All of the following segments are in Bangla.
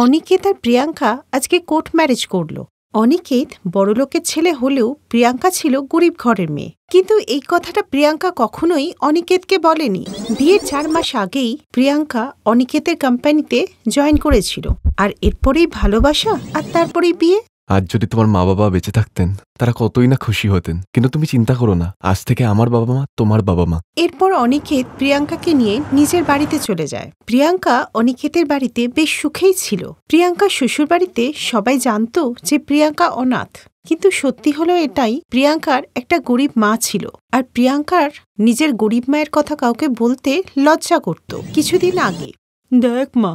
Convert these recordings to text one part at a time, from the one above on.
অনিকেত আর প্রিয়াঙ্কা আজকে কোর্ট ম্যারেজ করল। অনিকেত বড়লোকের ছেলে হলেও প্রিয়াঙ্কা ছিল গরিব ঘরের মেয়ে। কিন্তু এই কথাটা প্রিয়াঙ্কা কখনোই অনিকেতকে বলেনি। বিয়ের 4 মাস আগেই প্রিয়াঙ্কা অনিকেতের কোম্পানিতে জয়েন করেছিল, আর এরপরেই ভালোবাসা আর তারপরেই বিয়ে। আজ যদি তোমার মা বাবা বেঁচে থাকতেন তারা কতই না খুশি হতেন, কিন্তু তুমি চিন্তা করো না, আজ থেকে আমার বাবা মা তোমার বাবা মা। এরপর অনিকেত প্রিয়াঙ্কাকে নিয়ে নিজের বাড়িতে চলে যায়। প্রিয়াঙ্কা অনিকেতের বাড়িতে বেশ সুখেই ছিল। প্রিয়াঙ্কার শ্বশুর বাড়িতে সবাই জানতো যে প্রিয়াঙ্কা অনাথ, কিন্তু সত্যি হলো এটাই, প্রিয়াঙ্কার একটা গরিব মা ছিল। আর প্রিয়াঙ্কার নিজের গরিব মায়ের কথা কাউকে বলতে লজ্জা করত। কিছুদিন আগে, দেখ মা,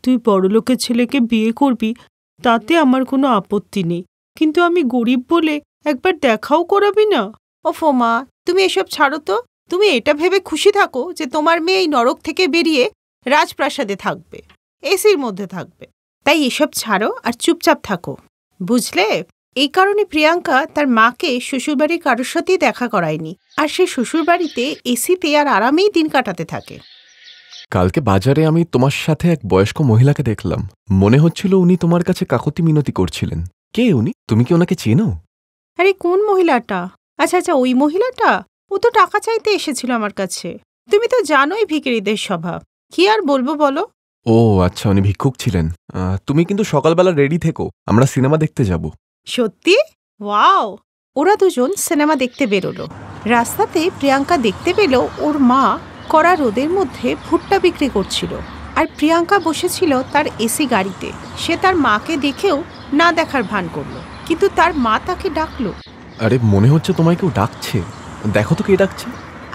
তুই বড়লোকের ছেলেকে বিয়ে করবি তাতে আমার কোনো আপত্তি নেই, কিন্তু আমি গরিব বলে একবার দেখাও করাবি না? ওফো মা, তুমি এসব ছাড়ো তো। তুমি এটা ভেবে খুশি থাকো যে তোমার মেয়ে এই নরক থেকে বেরিয়ে রাজপ্রাসাদে থাকবে, এসির মধ্যে থাকবে। তাই এসব ছাড়ো আর চুপচাপ থাকো, বুঝলে? এই কারণে প্রিয়াঙ্কা তার মাকে শ্বশুরবাড়ির কারোর সাথেই দেখা করায়নি, আর সে শ্বশুরবাড়িতে এসিতে আর আরামেই দিন কাটাতে থাকে। কালকে বাজারে আমি তোমার সাথে এক বয়স্ক মহিলাকে দেখলাম। মনে হচ্ছিল উনি তোমার কাছে কাকতি মিনতি করছিলেন। কে উনি? তুমি কি ওনাকে চেনো? আরে কোন মহিলাটা? আচ্ছা, ওই মহিলাটা? ও তো টাকা চাইতে এসেছিল আমার কাছে। তুমি তো জানোই ভিখিরিদের স্বভাব। কি আর বলবো বলো? ও আচ্ছা, উনি ভিক্ষুক ছিলেন। তুমি কিন্তু সকালবেলা রেডি থেকো, আমরা সিনেমা দেখতে যাব। সত্যি? ওয়াও! ওরা দুজন সিনেমা দেখতে বেরোলো। রাস্তাতে প্রিয়াঙ্কা দেখতে পেল ওর মা কড়া রোদের মধ্যে ভুট্টা বিক্রি করছিল, আর প্রিয়াঙ্কা বসেছিল তার এসি গাড়িতে। সে তার মাকে দেখেও না দেখার ভান করলো, কিন্তু তার মা তাকে ডাকলো। আরে মনে হচ্ছে তোমায় কেউ ডাকছে, দেখো তো কে ডাকছে।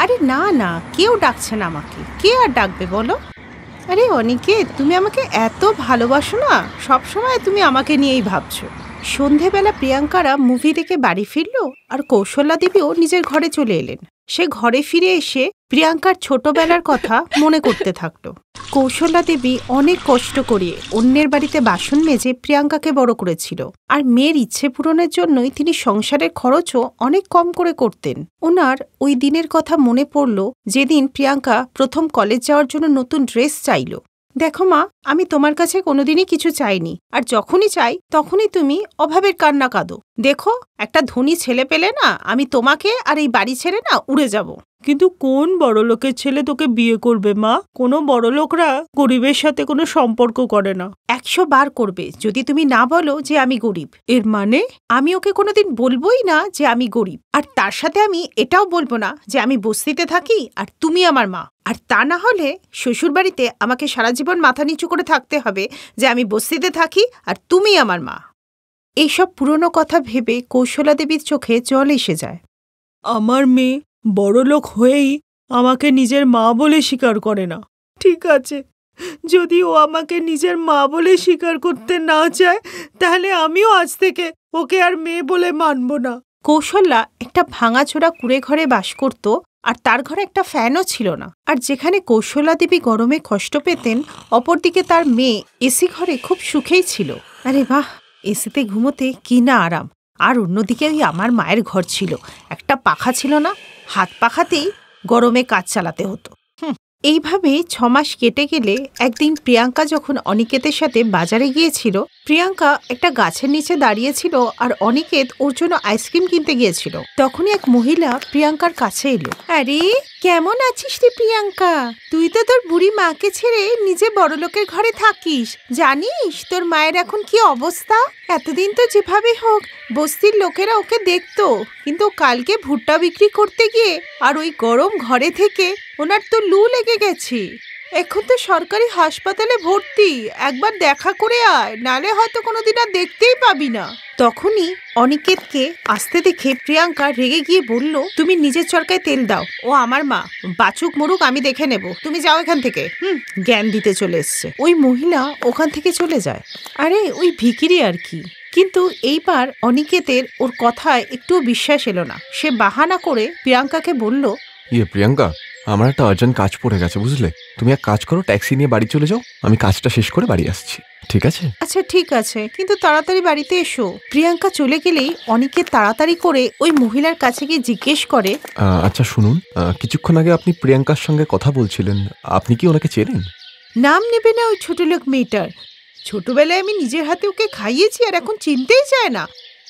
আরে না, কেউ ডাকছে না আমাকে। কে আর ডাকবে বলো? আরে অনিকেত, তুমি আমাকে এত ভালোবাসো না, সবসময় তুমি আমাকে নিয়েই ভাবছো। সন্ধেবেলা প্রিয়াঙ্কারা মুভি দেখে বাড়ি ফিরল, আর কৌশল্যা দেবীও নিজের ঘরে চলে এলেন। সে ঘরে ফিরে এসে প্রিয়াঙ্কার ছোটবেলার কথা মনে করতে থাকলো। কৌশল্যা দেবী অনেক কষ্ট করে অন্যের বাড়িতে বাসন মেজে প্রিয়াঙ্কাকে বড় করেছিল, আর মেয়ের ইচ্ছে পূরণের জন্যই তিনি সংসারের খরচও অনেক কম করে করতেন। ওনার ওই দিনের কথা মনে পড়ল, যেদিন প্রিয়াঙ্কা প্রথম কলেজ যাওয়ার জন্য নতুন ড্রেস চাইল। দেখো মা, আমি তোমার কাছে কোনোদিনই কিছু চাইনি, আর যখনই চাই তখনই তুমি অভাবের কান্না কাঁদো। দেখো, একটা ধনী ছেলে পেলে না, আমি তোমাকে আর এই বাড়ি ছেড়ে না উড়ে যাব। কিন্তু কোন বড়লোকের ছেলে তোকে বিয়ে করবে মা? কোনো বড়লোকরা গরিবের সাথে কোনো সম্পর্ক করে না। 100 বার করবে যদি তুমি না বলো যে আমি গরিব। এর মানে? আমি ওকে কোনোদিন বলবোই না যে আমি গরিব, আর তার সাথে আমি এটাও বলবো না যে আমি বস্তিতে থাকি আর তুমি আমার মা। আর তা না হলে শ্বশুরবাড়িতে আমাকে সারা জীবন মাথা নিচু করে থাকতে হবে যে আমি বস্তিতে থাকি আর তুমি আমার মা। এইসব পুরনো কথা ভেবে কৌশলা দেবীর চোখে জল এসে যায়। আমার মেয়ে বড়লোক হয়েই আমাকে নিজের মা বলে স্বীকার করে না। ঠিক আছে, যদি ও আমাকে নিজের মা বলে স্বীকার করতে না চায়, তাহলে আমিও আজ থেকে ওকে আর মেয়ে বলে মানব না। কৌশল্যা একটা ভাঙাচোরা কুঁড়ে ঘরে বাস করত, আর তার ঘরে একটা ফ্যানও ছিল না। আর যেখানে কৌশল্যা দেবী গরমে কষ্ট পেতেন, অপরদিকে তার মেয়ে এসি ঘরে খুব সুখেই ছিল। আরে বাহ, এসিতে ঘুমোতে কি না আরাম। আর অন্যদিকে ওই আমার মায়ের ঘর ছিল, একটা পাখা ছিল না, হাত পাখাতেই গরমে কাজ চালাতে হতো। এইভাবে 6 মাস কেটে গেলে একদিন প্রিয়াঙ্কা যখন অনিকেতের সাথে বাজারে গিয়েছিল, প্রিয়াঙ্কা একটা গাছের নিচে দাঁড়িয়েছিল আর অনিকেত ওর জন্য আইসক্রিম কিনতে গিয়েছিল। তখনই এক মহিলা প্রিয়াঙ্কার কাছে এলো। আরে কেমন আছিস রে প্রিয়াঙ্কা? তুই তো তোর বুড়ি মাকে ছেড়ে নিজে বড়লোকের ঘরে থাকিস। জানিস তোর মায়ের এখন কি অবস্থা? এতদিন তো যেভাবে হোক বস্তির লোকেরা ওকে দেখতো, কিন্তু কালকে ভুট্টা বিক্রি করতে গিয়ে আর ওই গরম ঘরে থেকে ওনার তো লু লেগে গেছে। এখন তো সরকারি হাসপাতালে ভর্তি। একবার দেখা করে আয়, নালে হয়তো কোনোদিন আর দেখতেই পাবি না। তখনই অনিকেতকে আসতে দেখে প্রিয়াঙ্কা রেগে গিয়ে বলল, তুমি নিজের চরকায় তেল দাও, ও আমার মা, বাচুক মরুক আমি দেখে নেব, তুমি যাও এখান থেকে। জ্ঞান দিতে চলে এসছে। ওই মহিলা ওখান থেকে চলে যায়। আরে ওই ভিখিরি আর কি। কিন্তু এইবার অনিকেতের ওর কথায় একটুও বিশ্বাস এলো না। সে বাহানা করে প্রিয়াঙ্কাকে বলল, প্রিয়াঙ্কা, আমার একটা আর্জেন্ট কাজ পড়ে গেছে, বুঝলে? তুমি এক কাজ করো, ট্যাক্সি নিয়ে বাড়ি চলে যাও, আমি কাজটা শেষ করে বাড়ি আসছি, ঠিক আছে? আচ্ছা ঠিক আছে, কিন্তু তাড়াতাড়ি বাড়িতে এসো। প্রিয়াঙ্কা চলে গেলেই অনিকেত তাড়াতাড়ি করে ওই মহিলার কাছে গিয়ে জিজ্ঞেস করে, আচ্ছা শুনুন, কিছুক্ষণ আগে আপনি প্রিয়াঙ্কার সঙ্গে কথা বলছিলেন, আপনি কি ওনাকে চেনেন? নাম নেবে না ওই ছোট লোক মেয়েটার, ছোটবেলায় আমি নিজের হাতে ওকে খাইয়েছি আর এখন চিনতেই চায় না।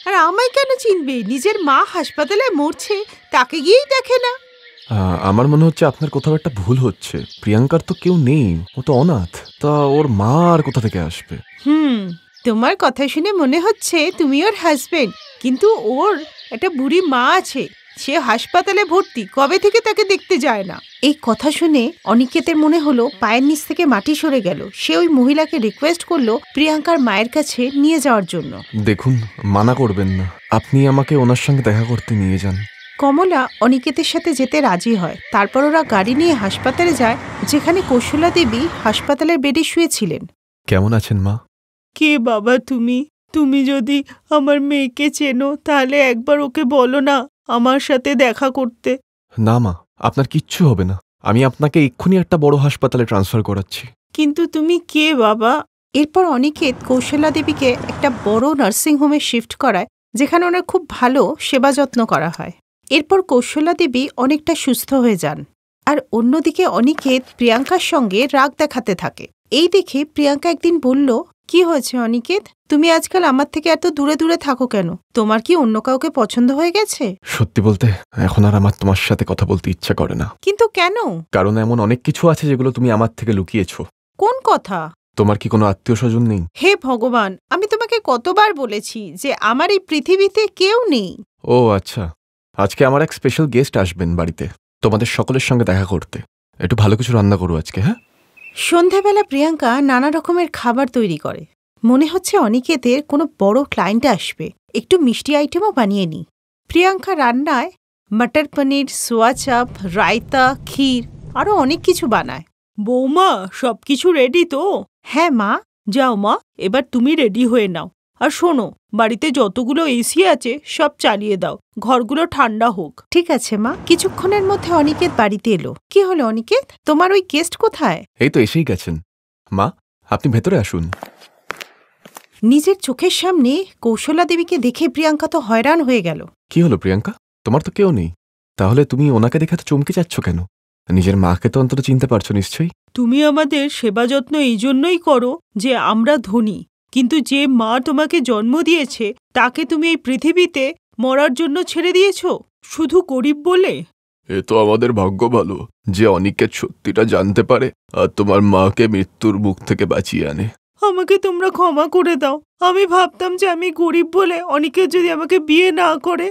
আর আমায় কেন চিনবে? নিজের মা হাসপাতালে মরছে, তাকে গিয়েই দেখে না। আমার মনে হচ্ছে আপনার কোথাও একটা ভুল হচ্ছে। প্রিয়াঙ্কার তো কেউ নেই, ও তো অনাথ। তা ওর মা আর কোথা থেকে আসবে? তোমার কথা শুনে মনে হচ্ছে তুমি ওর হাজবেন্ড, কিন্তু ওর একটা বুড়ি মা আছে, সে হাসপাতালে ভর্তি, কবে থেকে তাকে দেখতে যায় না। এই কথা শুনে অনিকেতের মনে হলো পায়ের নিচ থেকে মাটি সরে গেল। সে ওই মহিলাকে রিকোয়েস্ট করলো প্রিয়াঙ্কার মায়ের কাছে নিয়ে যাওয়ার জন্য। দেখুন, মানা করবেন না, আপনি আমাকে ওনার সঙ্গে দেখা করতে নিয়ে যান। কমলা অনিকেতের সাথে যেতে রাজি হয়। তারপর ওরা গাড়ি নিয়ে হাসপাতালে যায়, যেখানে কৌশলা দেবী হাসপাতালের বেডে শুয়েছিলেন। কেমন আছেন মা? কে বাবা তুমি? তুমি যদি আমার মেয়েকে চেনো তাহলে একবার ওকে বলো না আমার সাথে দেখা করতে। না মা, আপনার কিচ্ছু হবে না। আমি আপনাকে এক্ষুনি একটা বড় হাসপাতালে ট্রান্সফার করাচ্ছি। কিন্তু তুমি কে বাবা? এরপর অনিকেত কৌশলা দেবীকে একটা বড় নার্সিংহোমে শিফট করায়, যেখানে ওনার খুব ভালো সেবা যত্ন করা হয়। এরপর কৌশলা দেবী অনেকটা সুস্থ হয়ে যান। আর অন্যদিকে অনিকেত প্রিয়াঙ্কার সঙ্গে রাগ দেখাতে থাকে। এই দেখে প্রিয়াঙ্কা একদিন বলল, কি হয়েছে অনিকেত? তুমি আজকাল আমার থেকে এত দূরে দূরে থাকো কেন? তোমার কি অন্য কাউকে পছন্দ হয়ে গেছে? সত্যি বলতে এখন আর আমার তোমার সাথে কথা বলতে ইচ্ছা করে না। কিন্তু কেন? কারণ এমন অনেক কিছু আছে যেগুলো তুমি আমার থেকে লুকিয়েছো। কোন কথা? তোমার কি কোনো আত্মীয় স্বজন নেই? হে ভগবান, আমি তোমাকে কতবার বলেছি যে আমার এই পৃথিবীতে কেউ নেই। ও আচ্ছা, আজকে আমার এক স্পেশাল গেস্ট আসবেন বাড়িতে, তোমাদের সকলের সঙ্গে দেখা করতে। একটু ভালো কিছু রান্না করো আজকে। হ্যাঁ, সন্ধ্যাবেলা প্রিয়াঙ্কা নানা রকমের খাবার তৈরি করে। মনে হচ্ছে অনিকেতের কোনো বড় ক্লায়েন্ট আসবে, একটু মিষ্টি আইটেমও বানিয়ে নি। প্রিয়াঙ্কা রান্নায় মটর পনির, সোয়া চাপ, রায়তা, ক্ষীর আরও অনেক কিছু বানায়। বৌমা, সবকিছু রেডি তো? হ্যাঁ মা। যাও মা, এবার তুমি রেডি হয়ে নাও। আর শোনো, বাড়িতে যতগুলো এসি আছে সব চালিয়ে দাও, ঘরগুলো ঠান্ডা হোক। ঠিক আছে মা। কিছুক্ষণের মধ্যে অনিকেত বাড়িতে এলো। কি হলো অনিকেত, তোমার ওই গেস্ট কোথায়? এই তো এসেই গেছেন। মা, আপনি ভেতরে আসুন। নিজের চোখের সামনে কৌশলা দেবীকে দেখে প্রিয়াঙ্কা তো হয়রান হয়ে গেল। কি হলো প্রিয়াঙ্কা, তোমার তো কেউ নেই, তাহলে তুমি ওনাকে দেখে তো চমকে যাচ্ছ কেন? নিজের মাকে তো অন্তত চিনতে পারছো নিশ্চয়ই। তুমি আমাদের সেবা যত্ন এই জন্যই করো যে আমরা ধনী, কিন্তু যে মা তোমাকে জন্ম দিয়েছে তাকে তুমি এই পৃথিবীতে মরার জন্য ছেড়ে দিয়েছ শুধু গরিব বলে। এ তো আমাদের ভাগ্য ভালো যে অনিকেত সত্যিটা জানতে পারে আর তোমার মাকে মৃত্যুর মুখ থেকে বাঁচিয়ে আনে। আমাকে তোমরা ক্ষমা করে দাও। আমি ভাবতাম যে আমি গরিব বলে অনিকেত যদি আমাকে বিয়ে না করে।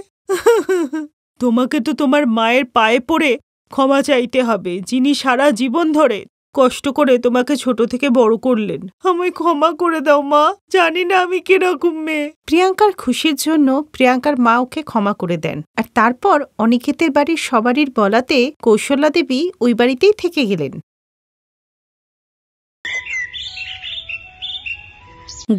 তোমাকে তো তোমার মায়ের পায়ে পড়ে ক্ষমা চাইতে হবে, যিনি সারা জীবন ধরে কষ্ট করে তোমাকে ছোট থেকে বড় করলেন। আমায় ক্ষমা করে দাও মা, জানি না আমি কিরকম মেয়ে। প্রিয়াঙ্কার খুশির জন্য প্রিয়াঙ্কার মা ওকে ক্ষমা করে দেন। আর তারপর অনিকেতের বাড়ির সবারই বলাতে কৌশলা দেবী ওই বাড়িতেই থেকে গেলেন।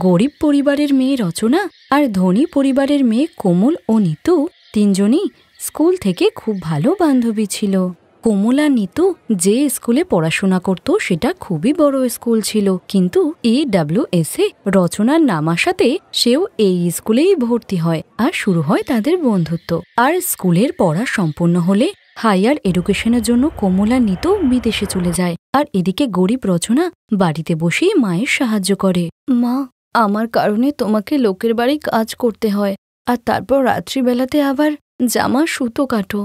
গরিব পরিবারের মেয়ে রচনা আর ধনী পরিবারের মেয়ে কোমল ও নিতু তিনজনই স্কুল থেকে খুব ভালো বান্ধবী ছিল। কোমল আর নিতু যে স্কুলে পড়াশোনা করত সেটা খুবই বড় স্কুল ছিল, কিন্তু AWS-এ রচনার নাম আসাতে সেও এই স্কুলেই ভর্তি হয় আর শুরু হয় তাদের বন্ধুত্ব। আর স্কুলের পড়া সম্পূর্ণ হলে হায়ার এডুকেশনের জন্য কোমল আর নিতু বিদেশে চলে যায়। আর এদিকে গরিব রচনা বাড়িতে বসেই মায়ের সাহায্য করে। মা, আমার কারণে তোমাকে লোকের বাড়ি কাজ করতে হয়, আর তারপর রাত্রিবেলাতে আবার জামা সুতো কাটো।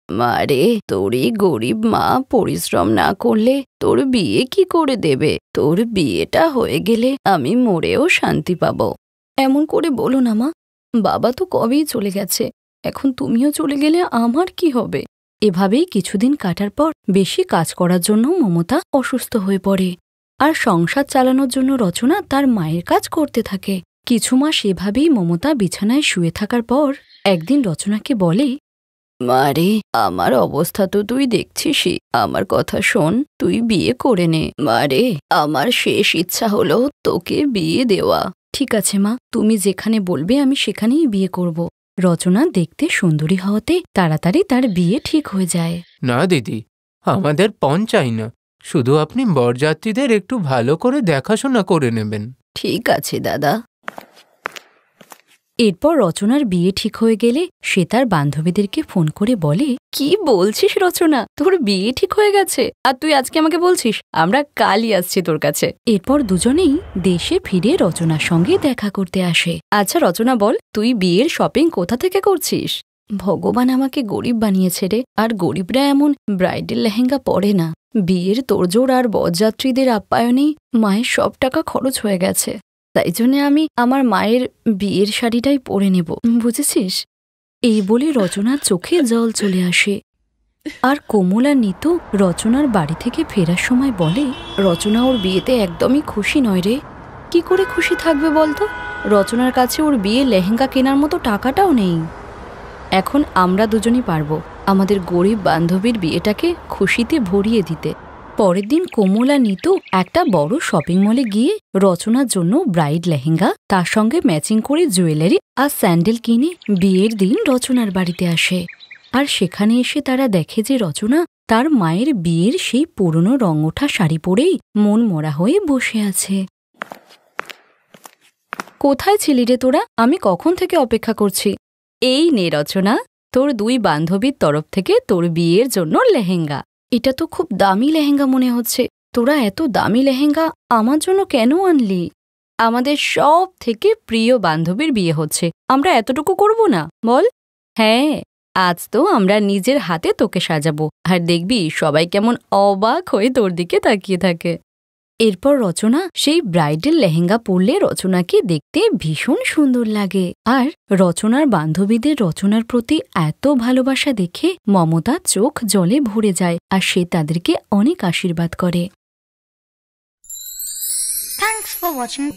মারে, তোরই গরিব মা পরিশ্রম না করলে তোর বিয়ে কি করে দেবে? তোর বিয়েটা হয়ে গেলে আমি মরেও শান্তি পাবো। এমন করে বলো না মা, বাবা তো কবেই চলে গেছে, এখন তুমিও চলে গেলে আমার কি হবে? এভাবেই কিছুদিন কাটার পর বেশি কাজ করার জন্য মমতা অসুস্থ হয়ে পড়ে, আর সংসার চালানোর জন্য রচনা তার মায়ের কাজ করতে থাকে। কিছু মাস এভাবেই মমতা বিছানায় শুয়ে থাকার পর একদিন রচনাকে বলে, মারে, আমার অবস্থা তো তুই দেখছিসই, আমার কথা শোন, তুই বিয়ে করে নে। মারে, আমার শেষ ইচ্ছা হলো তোকে বিয়ে দেওয়া। ঠিক আছে মা, তুমি যেখানে বলবে আমি সেখানেই বিয়ে করব। রচনা দেখতে সুন্দরী হওয়াতে তাড়াতাড়ি তার বিয়ে ঠিক হয়ে যায়। না দিদি, আমাদের পণ চাই না, শুধু আপনি বরযাত্রীদের একটু ভালো করে দেখাশোনা করে নেবেন। ঠিক আছে দাদা। এরপর রচনার বিয়ে ঠিক হয়ে গেলে সে তার বান্ধবীদেরকে ফোন করে বলে, কি বলছিস রচনা, তোর বিয়ে ঠিক হয়ে গেছে আর তুই আজকে আমাকে বলছিস? আমরা কালই আসছি তোর কাছে। এরপর দুজনেই দেশে ফিরে রচনার সঙ্গে দেখা করতে আসে। আচ্ছা রচনা বল, তুই বিয়ের শপিং কোথা থেকে করছিস? ভগবান আমাকে গরিব বানিয়েছে রে, আর গরিবরা এমন ব্রাইডাল লেহেঙ্গা পরে না। বিয়ের তোড়জোড় আর বরযাত্রীদের আপ্যায়নেই মায়ের সব টাকা খরচ হয়ে গেছে। তাই জন্য আমি আমার মায়ের বিয়ের শাড়িটাই পরে নেব, বুঝেছিস? এই বলে রচনার চোখে জল চলে আসে। আর কোমল আর নিতু রচনার বাড়ি থেকে ফেরার সময় বলে, রচনা ওর বিয়েতে একদমই খুশি নয় রে। কি করে খুশি থাকবে বলতো? রচনার কাছে ওর বিয়ে লেহেঙ্গা কেনার মতো টাকাটাও নেই। এখন আমরা দুজনই পারবো আমাদের গরিব বান্ধবীর বিয়েটাকে খুশিতে ভরিয়ে দিতে। পরের দিন কোমল আর নিতু একটা বড় শপিং মলে গিয়ে রচনার জন্য ব্রাইড লেহেঙ্গা, তার সঙ্গে ম্যাচিং করে জুয়েলারি আর স্যান্ডেল কিনে বিয়ের দিন রচনার বাড়িতে আসে। আর সেখানে এসে তারা দেখে যে রচনা তার মায়ের বিয়ের সেই পুরনো রং ওঠা শাড়ি পরেই মন মরা হয়ে বসে আছে। কোথায় ছিলি রে তোরা? আমি কখন থেকে অপেক্ষা করছি। এই নে রচনা, তোর দুই বান্ধবীর তরফ থেকে তোর বিয়ের জন্য লেহেঙ্গা। এটা তো খুব দামি লেহেঙ্গা মনে হচ্ছে। তোরা এত দামি লেহেঙ্গা আমার জন্য কেন আনলি? আমাদের সব থেকে প্রিয় বান্ধবীর বিয়ে হচ্ছে, আমরা এতটুকু করব না বল? হ্যাঁ, আজ তো আমরা নিজের হাতে তোকে সাজাবো, আর দেখবি সবাই কেমন অবাক হয়ে তোর দিকে তাকিয়ে থাকে। এরপর রচনা সেই ব্রাইডাল লেহেঙ্গা পরলে রচনাকে দেখতে ভীষণ সুন্দর লাগে। আর রচনার বান্ধবীদের রচনার প্রতি এত ভালোবাসা দেখে মমতা চোখ জলে ভরে যায়, আর সে তাদেরকে অনেক আশীর্বাদ করে। Thanks for watching.